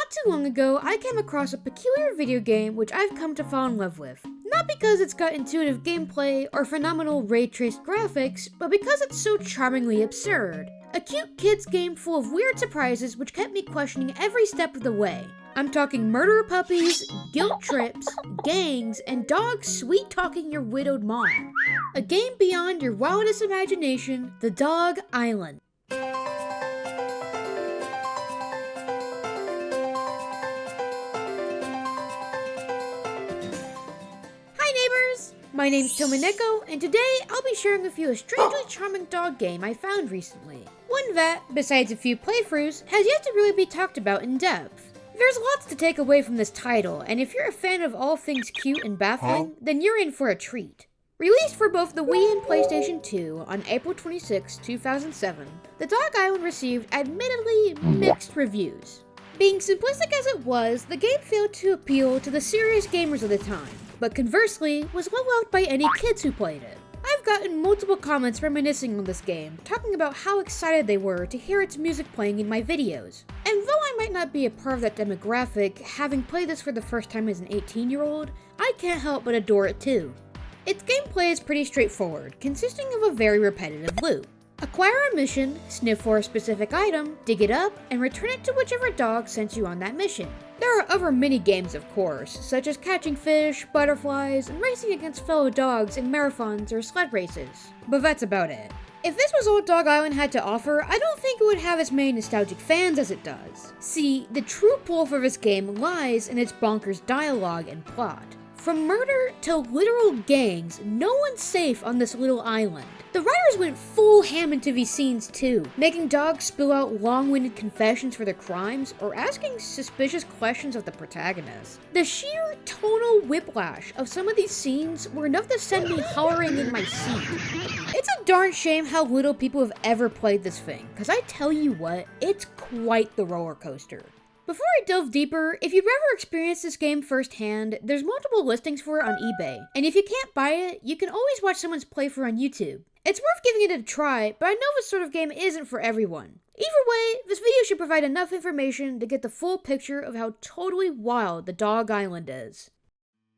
Not too long ago, I came across a peculiar video game which I've come to fall in love with. Not because it's got intuitive gameplay or phenomenal ray-traced graphics, but because it's so charmingly absurd. A cute kids game full of weird surprises which kept me questioning every step of the way. I'm talking murder puppies, guilt trips, gangs, and dogs sweet-talking your widowed mom. A game beyond your wildest imagination, The Dog Island. My name's Tomineko, and today I'll be sharing with you a strangely charming dog game I found recently. One that, besides a few playthroughs, has yet to really be talked about in depth. There's lots to take away from this title, and if you're a fan of all things cute and baffling, then you're in for a treat. Released for both the Wii and PlayStation 2 on April 26, 2007, The Dog Island received admittedly mixed reviews. Being simplistic as it was, the game failed to appeal to the serious gamers of the time, but conversely, was well loved by any kids who played it. I've gotten multiple comments reminiscing on this game, talking about how excited they were to hear its music playing in my videos. And though I might not be a part of that demographic, having played this for the first time as an 18-year-old, I can't help but adore it too. Its gameplay is pretty straightforward, consisting of a very repetitive loop. Acquire a mission, sniff for a specific item, dig it up, and return it to whichever dog sent you on that mission. There are other mini-games of course, such as catching fish, butterflies, and racing against fellow dogs in marathons or sled races. But that's about it. If this was all Dog Island had to offer, I don't think it would have as many nostalgic fans as it does. See, the true pull for this game lies in its bonkers dialogue and plot. From murder to literal gangs, no one's safe on this little island. The writers went full ham into these scenes too, making dogs spill out long-winded confessions for their crimes or asking suspicious questions of the protagonist. The sheer tonal whiplash of some of these scenes were enough to send me hollering in my seat. It's a darn shame how little people have ever played this thing, cause I tell you what, it's quite the roller coaster. Before I delve deeper, if you've ever experienced this game firsthand, there's multiple listings for it on eBay, and if you can't buy it, you can always watch someone's playthrough on YouTube. It's worth giving it a try, but I know this sort of game isn't for everyone. Either way, this video should provide enough information to get the full picture of how totally wild the Dog Island is.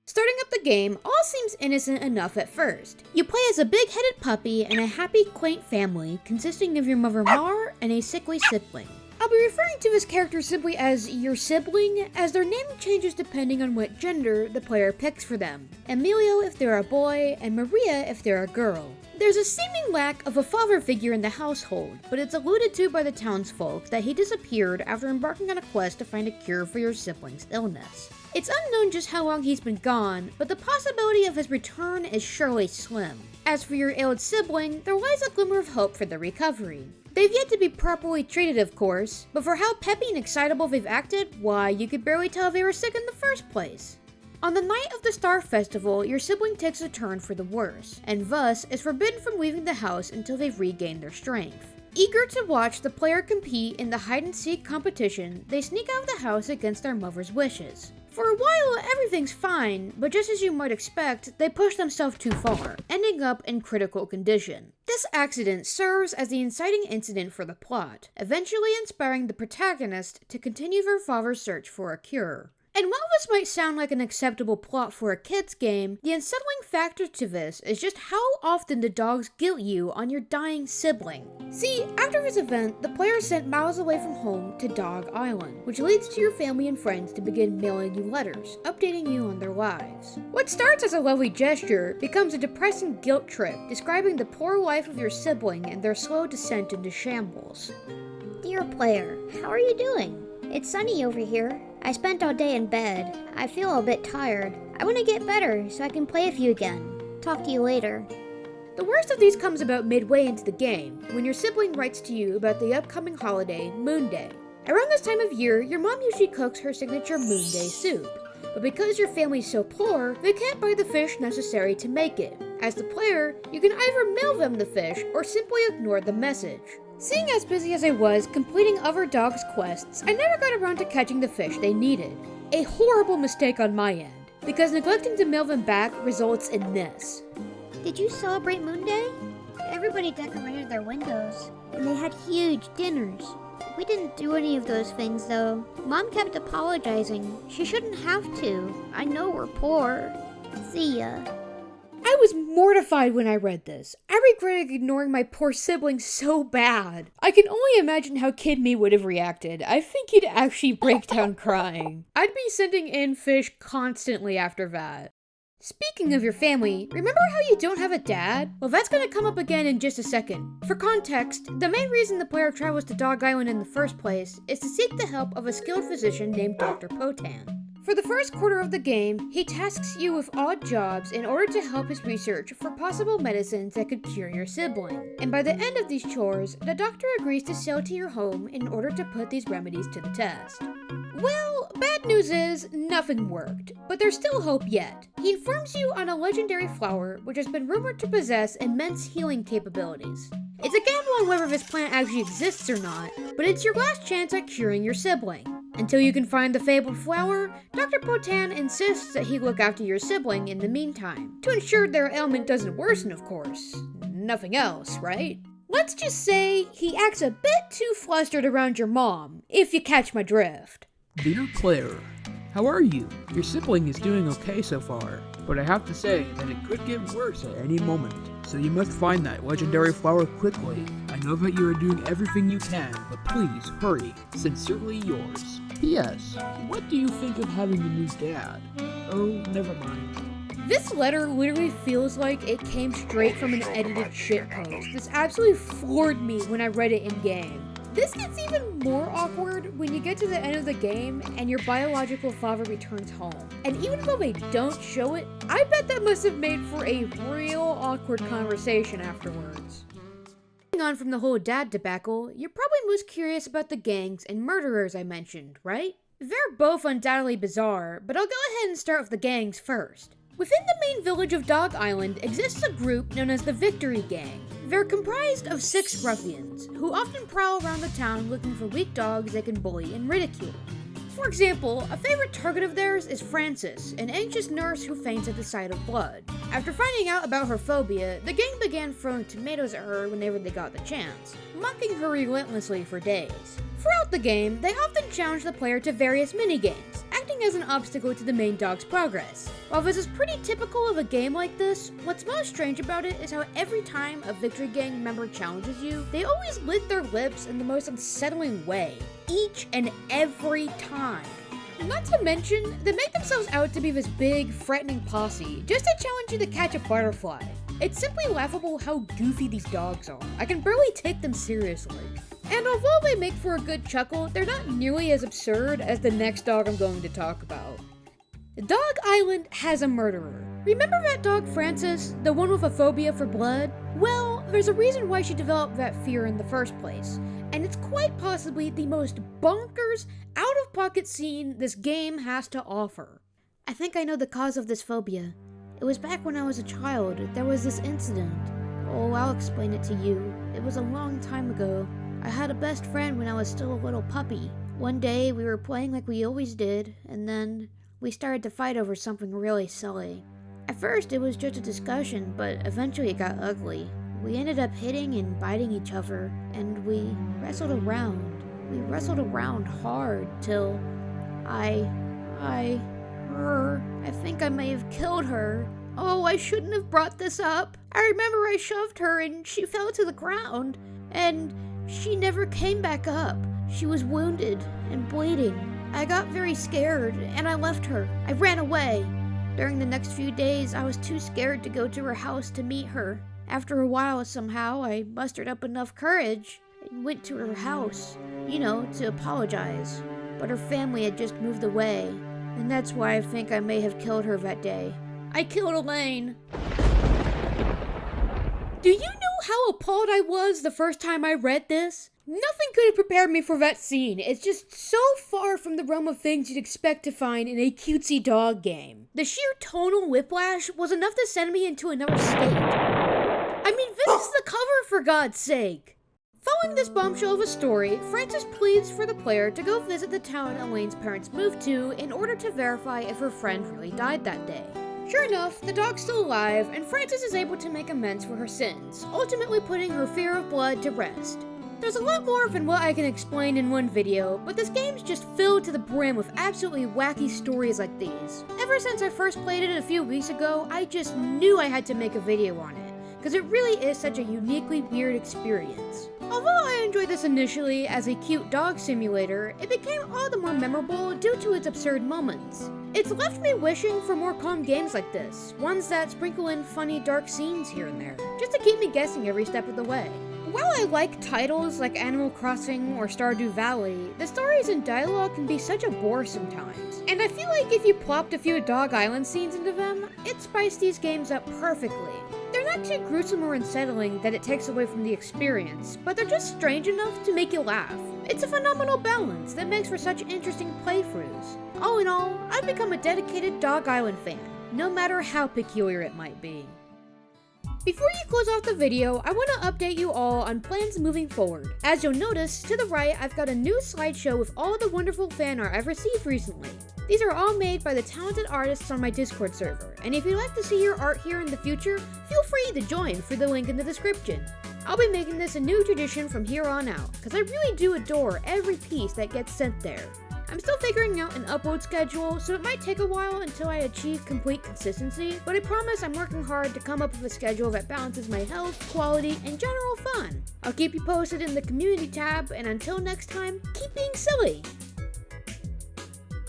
Starting up the game, all seems innocent enough at first. You play as a big-headed puppy and a happy, quaint family consisting of your mother Mar and a sickly sibling. I'll be referring to this character simply as your sibling, as their name changes depending on what gender the player picks for them. Emilio if they're a boy, and Maria if they're a girl. There's a seeming lack of a father figure in the household, but it's alluded to by the townsfolk that he disappeared after embarking on a quest to find a cure for your sibling's illness. It's unknown just how long he's been gone, but the possibility of his return is surely slim. As for your ailed sibling, there lies a glimmer of hope for their recovery. They've yet to be properly treated, of course, but for how peppy and excitable they've acted, why, you could barely tell they were sick in the first place. On the night of the Star Festival, your sibling takes a turn for the worse, and thus is forbidden from leaving the house until they've regained their strength. Eager to watch the player compete in the hide-and-seek competition, they sneak out of the house against their mother's wishes. For a while, everything's fine, but just as you might expect, they push themselves too far, ending up in critical condition. This accident serves as the inciting incident for the plot, eventually inspiring the protagonist to continue their father's search for a cure. And while this might sound like an acceptable plot for a kid's game, the unsettling factor to this is just how often the dogs guilt you on your dying sibling. See, after this event, the player is sent miles away from home to Dog Island, which leads to your family and friends to begin mailing you letters, updating you on their lives. What starts as a lovely gesture becomes a depressing guilt trip, describing the poor life of your sibling and their slow descent into shambles. Dear player, how are you doing? It's sunny over here. I spent all day in bed. I feel a bit tired. I want to get better so I can play with you again. Talk to you later. The worst of these comes about midway into the game, when your sibling writes to you about the upcoming holiday, Moon Day. Around this time of year, your mom usually cooks her signature Moon Day soup. But because your family's so poor, they can't buy the fish necessary to make it. As the player, you can either mail them the fish or simply ignore the message. Seeing as busy as I was completing other dogs' quests, I never got around to catching the fish they needed. A horrible mistake on my end, because neglecting to mail them back results in this. Did you celebrate Moon Day? Everybody decorated their windows, and they had huge dinners. We didn't do any of those things, though. Mom kept apologizing. She shouldn't have to. I know we're poor. See ya. I was mortified when I read this. I regretted ignoring my poor sibling so bad. I can only imagine how Kid Me would have reacted. I think he'd actually break down crying. I'd be sending in fish constantly after that. Speaking of your family, remember how you don't have a dad? Well, that's gonna come up again in just a second. For context, the main reason the player travels to Dog Island in the first place is to seek the help of a skilled physician named Dr. Potan. For the first quarter of the game, he tasks you with odd jobs in order to help his research for possible medicines that could cure your sibling. And by the end of these chores, the doctor agrees to sail to your home in order to put these remedies to the test. Well, bad news is, nothing worked, but there's still hope yet. He informs you on a legendary flower which has been rumored to possess immense healing capabilities. It's a gamble on whether this plant actually exists or not, but it's your last chance at curing your sibling. Until you can find the fabled flower, Dr. Potan insists that he look after your sibling in the meantime, to ensure their ailment doesn't worsen, of course. Nothing else, right? Let's just say he acts a bit too flustered around your mom, if you catch my drift. Dear player, how are you? Your sibling is doing okay so far, but I have to say that it could get worse at any moment, so you must find that legendary flower quickly. I know that you are doing everything you can, but please hurry. Sincerely yours. P.S. What do you think of having a new dad? Oh, never mind. This letter literally feels like it came straight from an edited shitpost. This absolutely floored me when I read it in-game. This gets even more awkward when you get to the end of the game and your biological father returns home. And even though they don't show it, I bet that must have made for a real awkward conversation afterwards. Moving on from the whole dad debacle, you're probably most curious about the gangs and murderers I mentioned, right? They're both undoubtedly bizarre, but I'll go ahead and start with the gangs first. Within the main village of Dog Island exists a group known as the Victory Gang. They're comprised of 6 ruffians, who often prowl around the town looking for weak dogs they can bully and ridicule. For example, a favorite target of theirs is Frances, an anxious nurse who faints at the sight of blood. After finding out about her phobia, the gang began throwing tomatoes at her whenever they got the chance, mocking her relentlessly for days. Throughout the game, they often challenge the player to various minigames, acting as an obstacle to the main dog's progress. While this is pretty typical of a game like this, what's most strange about it is how every time a Victory Gang member challenges you, they always lick their lips in the most unsettling way. Each and every time. Not to mention, they make themselves out to be this big, threatening posse just to challenge you to catch a butterfly. It's simply laughable how goofy these dogs are. I can barely take them seriously. And although they make for a good chuckle, they're not nearly as absurd as the next dog I'm going to talk about. Dog Island has a murderer. Remember that dog Frances, the one with a phobia for blood? Well, there's a reason why she developed that fear in the first place, and it's quite possibly the most bonkers, out-of-pocket scene this game has to offer. I think I know the cause of this phobia. It was back when I was a child. There was this incident. Oh, I'll explain it to you. It was a long time ago. I had a best friend when I was still a little puppy. One day, we were playing like we always did, and then we started to fight over something really silly. At first, it was just a discussion, but eventually it got ugly. We ended up hitting and biting each other, and we wrestled around. We wrestled around hard till I think I may have killed her. Oh, I shouldn't have brought this up. I remember I shoved her and she fell to the ground, and she never came back up. She was wounded and bleeding. I got very scared and I left her. I ran away. During the next few days, I was too scared to go to her house to meet her. After a while, somehow, I mustered up enough courage and went to her house, to apologize. But her family had just moved away, and that's why I think I may have killed her that day. I killed Elaine. Do you know how appalled I was the first time I read this? Nothing could have prepared me for that scene. It's just so far from the realm of things you'd expect to find in a cutesy dog game. The sheer tonal whiplash was enough to send me into another state. I mean, this is the cover, for God's sake! Following this bombshell of a story, Frances pleads for the player to go visit the town Elaine's parents moved to in order to verify if her friend really died that day. Sure enough, the dog's still alive, and Frances is able to make amends for her sins, ultimately putting her fear of blood to rest. There's a lot more than what I can explain in one video, but this game's just filled to the brim with absolutely wacky stories like these. Ever since I first played it a few weeks ago, I just knew I had to make a video on it, because it really is such a uniquely weird experience. Although I enjoyed this initially as a cute dog simulator, it became all the more memorable due to its absurd moments. It's left me wishing for more calm games like this, ones that sprinkle in funny dark scenes here and there, just to keep me guessing every step of the way. While I like titles like Animal Crossing or Stardew Valley, the stories and dialogue can be such a bore sometimes. And I feel like if you plopped a few Dog Island scenes into them, it spiced these games up perfectly. They're not too gruesome or unsettling that it takes away from the experience, but they're just strange enough to make you laugh. It's a phenomenal balance that makes for such interesting playthroughs. All in all, I've become a dedicated Dog Island fan, no matter how peculiar it might be. Before you close off the video, I want to update you all on plans moving forward. As you'll notice, to the right, I've got a new slideshow with all the wonderful fan art I've received recently. These are all made by the talented artists on my Discord server, and if you'd like to see your art here in the future, feel free to join through the link in the description. I'll be making this a new tradition from here on out, because I really do adore every piece that gets sent there. I'm still figuring out an upload schedule, so it might take a while until I achieve complete consistency, but I promise I'm working hard to come up with a schedule that balances my health, quality, and general fun. I'll keep you posted in the community tab, and until next time, keep being silly!